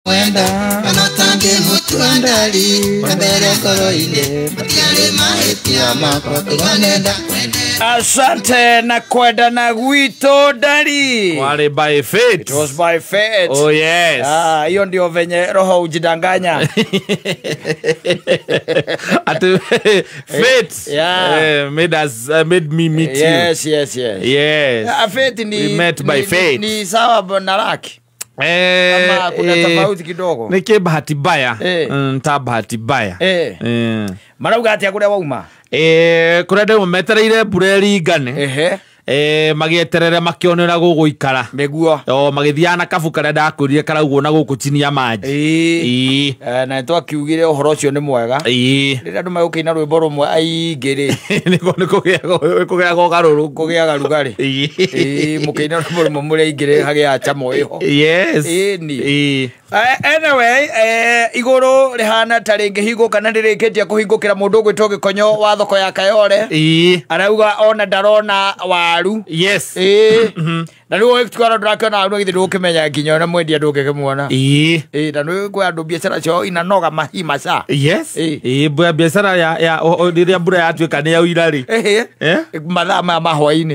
Wenda anatange mutuandali mbele koroine matiale maetia makoto wanenda. Asante na kwenda na gwito ndari. Wale by fate. It was by fate. Oh yes. Hiyo ndio venye roho ujidanganya. At fate. Yeah. Made me meet yes, you. Yes. Yes. Fate ni we met by fate. Ni sawa na laki. Kama kuna tofauti kidogo. Niki bahati baya. Ta bahati baya. Marauga ati akure wauma. Kurende mumetereire bureri ngane. Magieterere makionera guguikara meguo magithiana kabu kare ndakurire karaugo na guku chini ya maji na twakiugire uhoro ucio ni mwega rira andu magukina rwimbo rumwe aingiri niko kugiaga garuru kugiaga rugari mukina rwimbo rumwe muri ingiri hagia chamo iho yes ni anyway iguru rihana taringi higo kana ndirikitie kuhingukira mundu gwitoge konyo wa thoko ya Kayole arauga ona ndarona waru yes na riu twara ndrakana andu githi ndukimenya nginya na mwendia ndukikimwona na riu kwa andu biashara cio inanoga mahima sa yes biashara ya riria mbura yatuika ni yaura ri mathaa ma mahwaini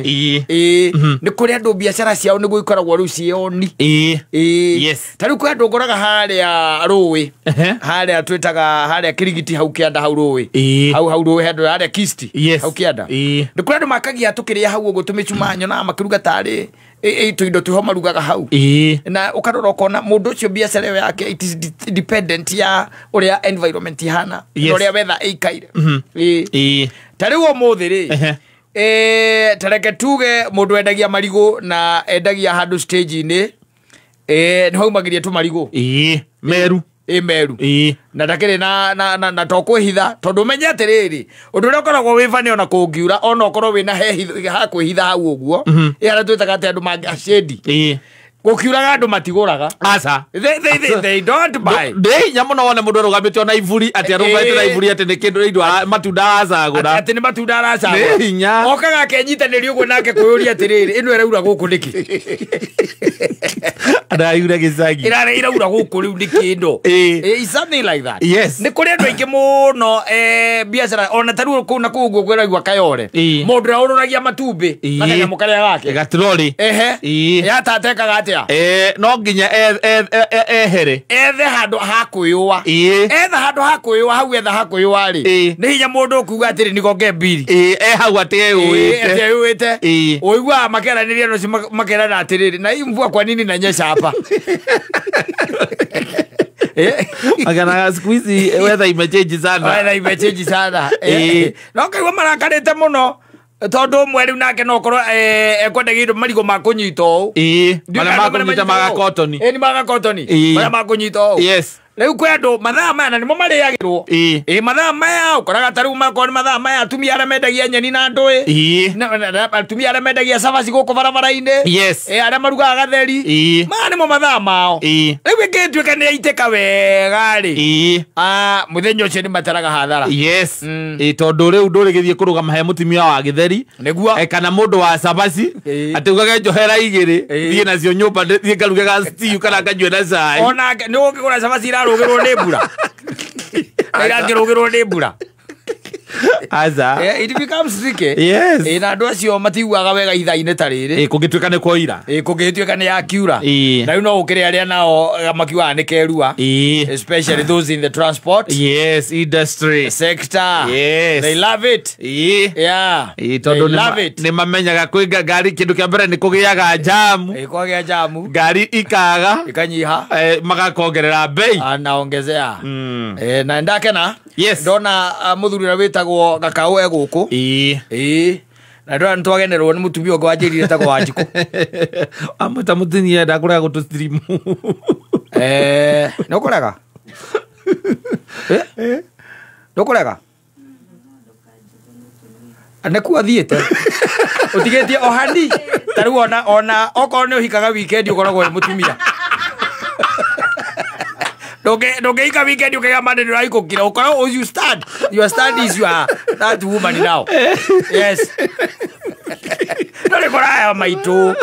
ni kuri andu biashara ciao ni guikoragwo riu cioni yes tariu kwa andu ngoraga haria ruwi haria twitaga haria Kirigiti hau kianda hau ruwi hau ruwi handu haria Kisti hau kianda ni kuri andu makagia tukiria hau uguo tumichumanyo na makiruga tari indo tuho marugaga hau na ukarora ukona mundu ucio biashara yake it is dependent ya uria environment ihana uria weather ikaire tariu umuthi ri tareke tuge mundu endagia marigo na endagia handu stage ni ni hau magirie tu marigo meru meru na ndakire na tokwihitha tondu menye atiriri undu uria ukoragwo wifane ona kungiura ona ukorwo wina hehi ha kwihitha hau uguo ara twitaga ati andu mangashedi gukiuraga andu matiguraga asa they don't buy nyamo no one mundu rugamite ona iburi ati arugaite na iburi ati ni kindu indu matunda acagura ati ni matunda aracagura okaga kenyitaniri uguo nake kuyuria atiriri ino iraura guku niki araura gicagi iraura guku riu nikindo is something like that yes ni kuri andu aingi muno biashara ona taru ku na kuguo kwiragwa Kayole mundu raururagia matumbi na kanyamu karia gake gatroli ya tatekaga atia no nginya ehere ethe handu hakuyua handu hakuyua hau etha hakuyua ri ni hinya mundu kuuga atiri ni gonge mbiri hau ati uyuite uigua makeraniria no makerana atiri na imvua kwa nini na nyesha hapa agana squeeze weather imechange sana no kaigwa marakarite muno tondu mweri nake no korwo ekwendagirio marigo makunyito mara makunyita maga cotton ni maga cotton mara makunyito yes riu kwe andu mathaa maya nimo mariagirwo mathaa maya ukoraga tariu makoni mathaa maya atumia aria mendagia nyeni na ndui atumia aria mendagia cabaci guku barabara-ini aria marugaga gatheri maya nimo mathaa mao riu ingituika ni aiteka wega ri muthenya ucio ni mataraga hathara yes tondu riu ndurigithie kurugama he mutumia wa githeri niguo kana mundu wa cabaci ati ugage njohera igiri thie nacio nyumba thie ngarugaga stew kana nganyue na cai ona ni ungigura cabaci rugirwo ni mbura irangirugirwo ni mbura aza it becomes tricky yes na andu acio matiguaga wega ithaa-ini ta riri kungituika ni koira kungituika ni yakiura na riu no ukire aria nao makiuaga ni kerua especially those in the transport industry sector they love it tondu ni mamenyaga kwinga ngari kindu kia mbere ni kugiaga jamu kwagia jamu ngari ikaga ikanyiha magakongerera bei anaongezea na ndakena ndona muthuri na witagwo Gakau eguku na ndona ntwagenerwo ni mutumia ngo wanjirire tagwo Wanjiku amata mutinia ndakuraga gutu stream no kurega no kurega anaku athiete utigetie ohandi tariu ona okorwo ni uhikaga weekend ukoragwo mutumia Doge ika weekend ukega mande ni raiko kila ukorwo you stand your stand is your that woman now yes dole koraya maitu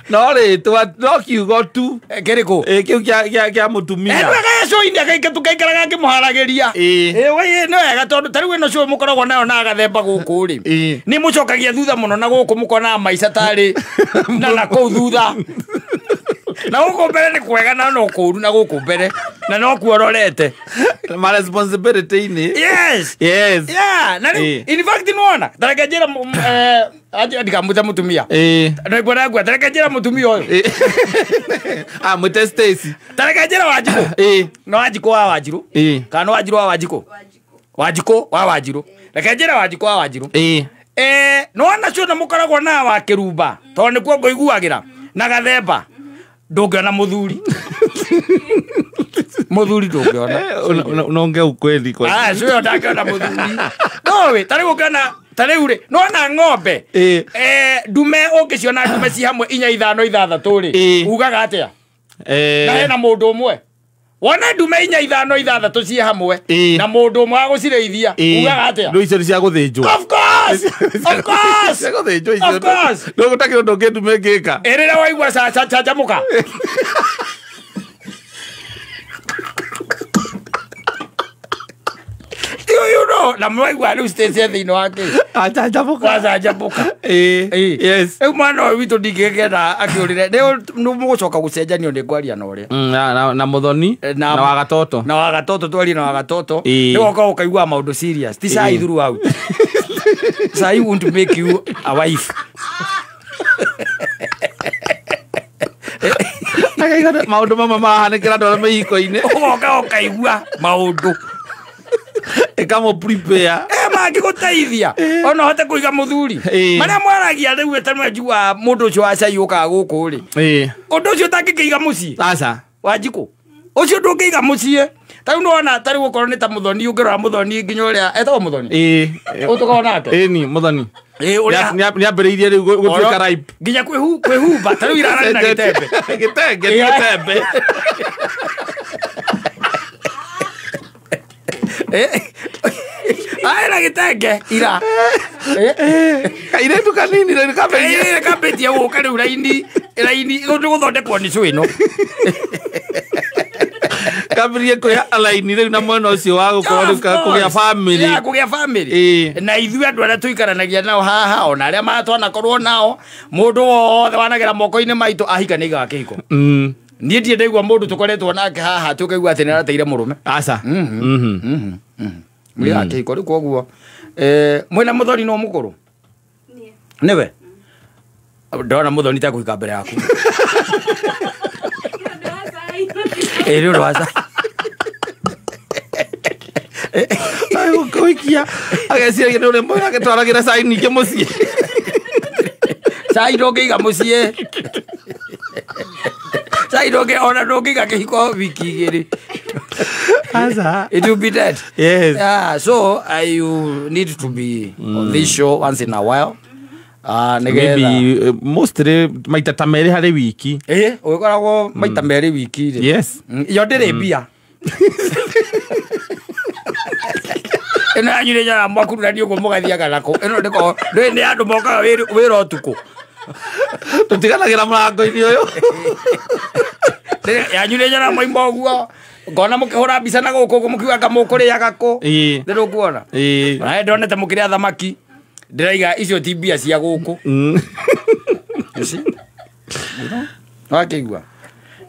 No ritwa no kiugo tu kiriko kiu kia mutumia ega so india kaike tukaikaraga ngimũharageria we no wega tondu tariu ino cio mukoragwo nayo na gathemba guku ri ni mucokagia thutha muno na guku mukona maica tari na kuu thutha na guku mbere ni kwega na no kuru na guku mbere na no kuororete my responsibility ini yes yeah na in fact nuona tareke jira ndikamuta mutumia na ngwana ngwa tareke jira mutumia uyu mwite Stacy tareke jira Wanjiku no Wanjiku wa Wanjiru kana Wanjiru wa Wanjiku Wanjiku wa Wanjiru tareke jira Wanjiku wa Wanjiru nuona cio na mukoragwo na wa kirumba tondu nikuo ngoiguagira na gathemba ndungiona muthuri muthuri ndungiona unaongea ukweli kwa sio ndakiona muthuri nowe tariu kana tariu ri nona ng'ombe ndume ungiciona ndume ci hamwe 4 5 6 ri ugaga atia na hena mundu umwe wona ndume 4 5 6 ci hamwe na mundu umwe wa gucirithia ugaga atia ndo icio cia guthinjwo of course cia guthinjwo icio ndo gutakira ndo ndume ngika erera waigua cha muka you know na mwaigua riu stage thini wake ajabuka yes mwana witu ndingegenda akiurire ni mugucoka gucenjanio ni ngwaria na uria na muthoni na wagatoto twari na wagatoto ni woka ukaigua maundu serious ti sai throughout sai want to make you a wife maundu mama mahanekera ndora meiko-ini ugoka ukaigua maundu ekamo prepare mangiguteithia ona hote kuiga muthuri maria mwaragia riu etanwe njua mundu ucio acai ukaga guku ri undu ucio tangikiiga mucii aca Wanjiku ucio ndungiiga mucii tariu nona tariu gukorwo ni ta muthoni ungirora muthoni nginya uria etagwo muthoni utukorwo nake ni muthoni ni ambiriirie riu gutuika ripe nginya kwihumba tariu irarari na gitembe gitembe na gitenge ira kairetu kanini rä kabetia guka rä u raini nä guthondekwo nä cå ä no kambirie kwä alaini rä u na mwena å cio wa gå kå gä a bamä na ithuä andå arä a tå ikaranagia nao haha ona arä a matwanakorwo nao må ndå wothe wanagä ra moko-inä maitå ahika nä igaga kä hiko niä ndiä ndaigua må ndå tå koretwo nake haha tå kaigua atä nä arateire må rå me aca må rä akä hiko rä koguo mwena må thoni no må kå rå nä we ndona må thoni tekå hika mbere yaku rä å rwaca gå ikia ageciragia nä å rä mwe agä twaragä ra cai ningä må ciä cai ndå ngä iga må ciä cai ndå ngä ona ndå ngä iga kä hiko wiki igä rä it will be dead. Yes. Yeah, so you need to be on this show once in a while. Maybe mostly maita ta merĩ harĩ wiki. Ũgĩkoragwo maita merĩ wiki rĩ. Yes. Yo ndĩrĩ mbia. Ĩno yanyu nĩ nyonaga mwakururania ũguo mũgathiaga nako. Ĩno nĩ andũ mokaga wĩra ũtukũ. Tũtiganagĩra mũrango-inĩ ũyũ. Yanyu nĩ nyonaga mwaima ũguo. Ngona mũkĩhũra mbica na gũkũ ũguo mũkiuga mũkũrĩaga kũ. Nĩ ũkuona. Na ndonete mũkĩrĩa thamaki. Ndĩraiga icio ti mbia cia gũkũ. Wakĩigua.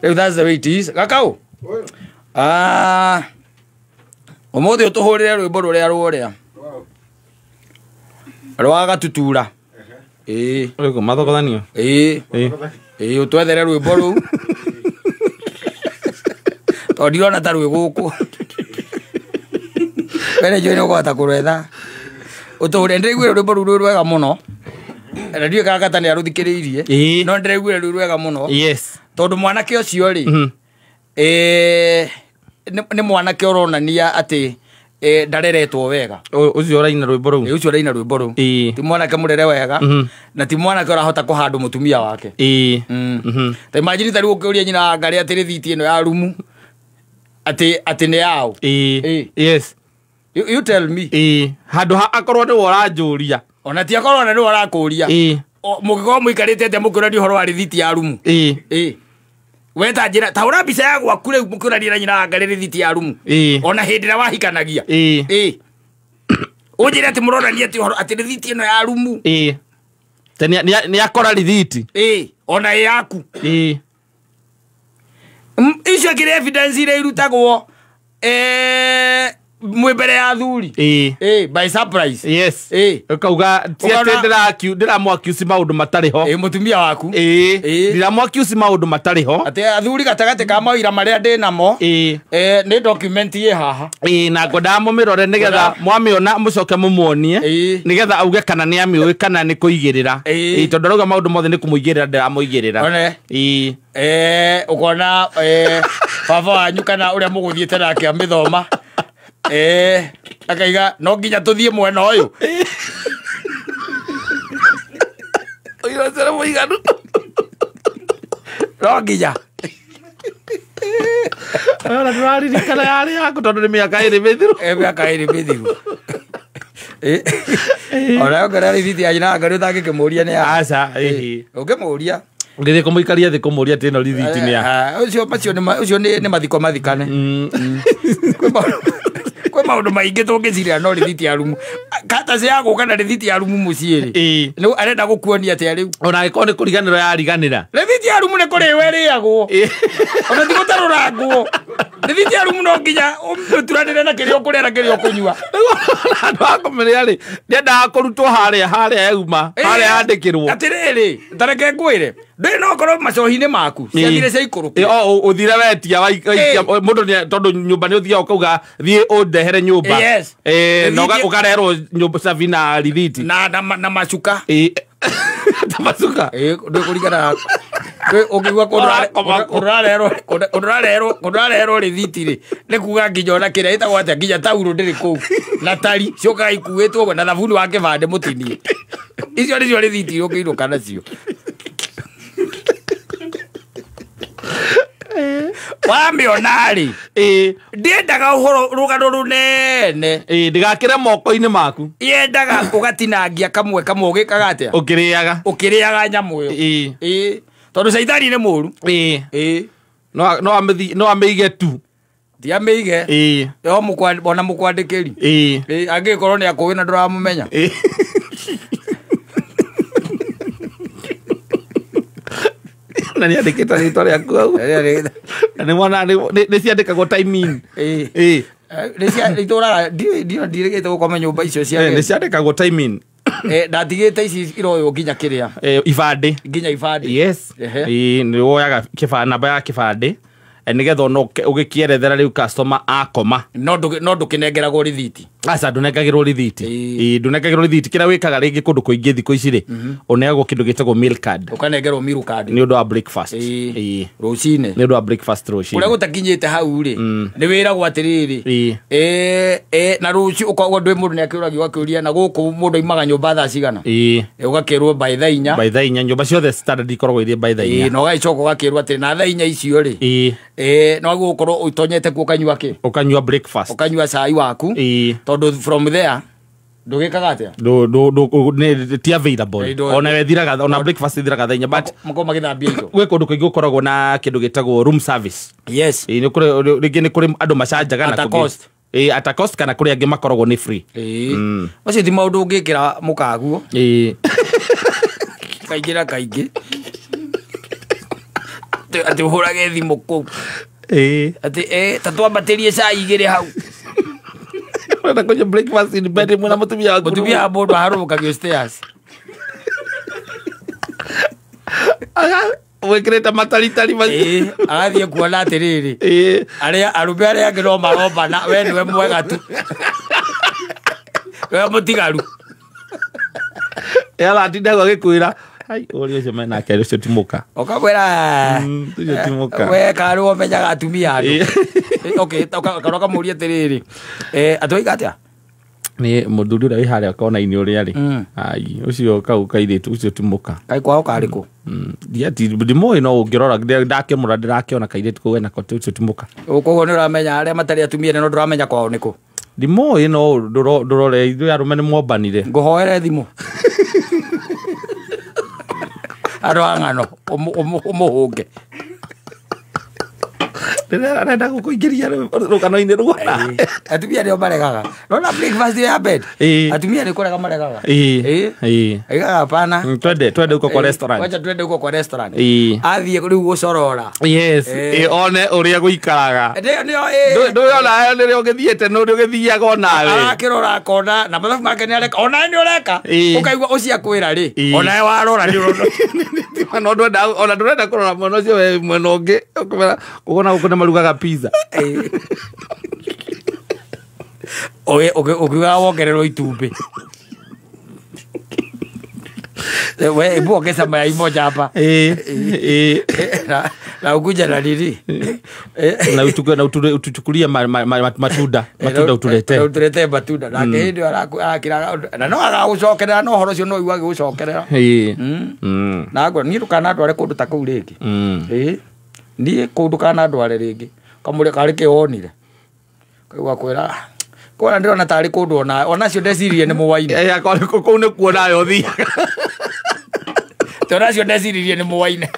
Rĩu that's the way it is. Kakau. Ũmũthĩ ũtũhũrĩre rwĩmbo rũrĩa rũrĩa. Rwa gatutura. Ũrĩkũ mathogothanio? Ũtwethere rwĩmbo rũu. Tondũ ndirona ta rwĩ gũkũ. Wene njũĩ nĩũkũhota kũrwetha. Ũtũhũrĩre ndĩraiguire rwĩmbo rũu rwĩ rwega mũno. Na ndiũĩ kana Kata nĩarũthikĩrĩirie. No ndĩraiguire rwĩ rwega mũno. Yes. Tondũ mwanake ũcio rĩ nĩ mwanake ũronania atĩ ndareretwo wega. Ũcio ũraina rwĩmbo rũu. Ũcio ũraina rwĩmbo rũu. Ti mwanake mũrere wega na ti mwanake ũrahota kũhandũ mũtumia wake. Ta imagine ta rĩu ũkĩũria nyina Ngarĩ atĩ rĩthiti ĩno ya rumu atĩ nĩ yao. Yes. You tell me. Handũ akorwo nĩwe ũranjũria. Ona ti akorwo nĩwe ũrakũria. mugikorwo muikarite atia mukirania uhoro wa rithiti ya rumu weta njira ta ura mbica ya gwaku riu mukirania na nyina ngari rithiti ya rumu ona hindi ria wahikanagia unjire ati muronania ati uhoro ati rithiti ino ya rumu ni akora rithiti ona yaku icio kire evidence ire irutagwo mwembere ya thuri by surprise yes ukauga tiate ndira mwakiusi maundu matari ho mutumia waku ndira mwakiusi maundu matari ho ati athuri gatagate ka mawira maria ndinamo ni document ye haha na ngoda mumirore nigetha mwamiona mucoke mumuonie nigetha auge kana ni amiuĩ kana ni kuigirira tondu ndauga maundu mothe ni kumuigirira ndiramuigirira ukona baba wanyu kana uria muguthiete nake amithoma akaiga no nginya tuthie mwena uyu uyu sera muiganu no nginya ona ndiraririkana yari yaku tondu ni miaka iri mithiru miaka iri mithiru ona ngara rithiti ya nyina ngari utangikimuria ni aca ungimuria ngithie kumuikaria thi kumuria ati no rithiti ni ya ucio ni mathiko mathikane kwe maundu maingi tungiciria no rithiti ya rumu kata cia guka na rithiti ya rumu muciiri ni arenda gukuonia ati riu ona giko ni kuriganiro ya riganira rithiti ya rumu ni kuri weriagwo ona ti gutarurangwo rithiti ya rumu no nginya turanire na kirio kurera kirio kunyua andu akomeria ri ndenda kurutwo haria yauma haria yandikirwo atiriri ndareke ngwire ndi no korwo macohi-ini maku ciathire cia ikuruki uthire wetia mundu tondu nyumba ni uthia ukauga thie undehere nyumba na ukarerwo nyumba safi na rithiti na macuka macuka ndi kurigana ukigwa kundurarerwo rithiti ri ni kuga nginya ona kiria itagwo atia nginya tauro ndiri kuu na tari ciokaga ikuitwo na thabuni wa kibande mutinie icio nicio rithiti ukiiruka nacio wamionari ndiendaga uhoro rugano runene ndigakire moko-ini maku yendaga ugatinangia kamwe ugikaga atia ukiriaga nyamu iyo tondu caithani ni muru no ameige tu ti ameige ona mukwandikiri angikorwo ni akuwi na nduramumenya na ni andikita ritwa riaku au na ni mwana ni ciandikagwo timing itura ndirigite gukoma nyumba icio cia ni ciandikagwo timing ndatigite ici iroyo nginya kiria ibande nginya ibande yes ni woyaga namba ya kibande nigetha ugikierethera riu customer akoma no ndukinengeragwo rithiti aca ndunengagirwo rithiti ndunengagirwo rithiti kira wikaga ringi kundu kuingi thiko ici ri uneagwo kindu gitagwo meal card ukanengerwo meal card ni undu wa breakfast rucine ni undu wa breakfast rucine uria gutakinyite hau ri ni wiragwo atiriri na ruci ukagwo ndwi mundu ni akiuragio akiuria na guku mundu imaga nyumba thaa cigana ugakirwo by thaa 4 nyumba ciothe standard ikoragwo irie by thaa 4 no gaicoka ugakirwo ati na thaa 4 icio ri no gukorwo utonyete ku ukanyua ki ukanyua breakfast ukanyua cai waku tondu from there ndugikaga atia ti available ona wethiraga ona breakfast ithiraga thainya but mako magithambia indo gwe kundu kuingi ukoragwo na kindu gitagwo room service ni kuri andu macanjaga na cost at cost kana kuri angi makoragwo ni free ucio ti maundu ungikira mukaguo kaingira kaingi ati uhurage thimu kuu ati tatwambatirie cai igiri hau na kwenye breakfast in bed mwana mutumia mundu aharukagio stairs wekireta mataritari agathie kuona atiriri aria arume aria angi no marombana we niwe mwega tu we mutigaru atindaga agikwira ai uri ucio mena kero ucio timuka ukamwira ucio timuka we karu omenyaga atumia andu okay karoka muria tiriri atwiga atia ni muthuri uria wi haria kona-ini uria ri ai ucio kau kairitu ucio timuka kai kwao kariku diati ndimoi no ngirora ndakemura ndirakiona kairitu kau na kote ucio timuka ukogo ni uramenya aria matari atumia no nduramenya kwao niku ndimoi no ndurore ithu arume ni mwombanire nguhoere thimu arwangano umuhunge arenda gukuingiria rukano-ini rwona atumia nio maregaga nona breakfast ya bed atumia ni kurega maregaga aigaga pana twende uko kwa restaurant wacha twende uko kwa restaurant athie riu gucorora yes one uria guikaraga nduyona nirio githiete no githiaga onawe akirora kona na mathabu make ni areka ona ni ureka ukaigua ucia kwira ri ona warora ni urona no ndwenda ona ndurenda kurora mwana ucio we mwena ungi ukona ukona marugaga pizza oye ukiuga wongererwo itumbi we ibu ongeza mayai moja hapa na ukuja na nini na utuchukulia matunda utulete matunda na kihindi arakira na no agagucokerera no horo cio no igwa gigucokerera na ngwa ni rukana ndware kundu ta kuu ringi ni kundu kana ndware ringi kamure kari kionire kaigwa kwira kona ndirona tari kundu ona cio ndecirie ni muwaine akore kuu ni kuona yo thiaga tona cio ndecirie ni muwaine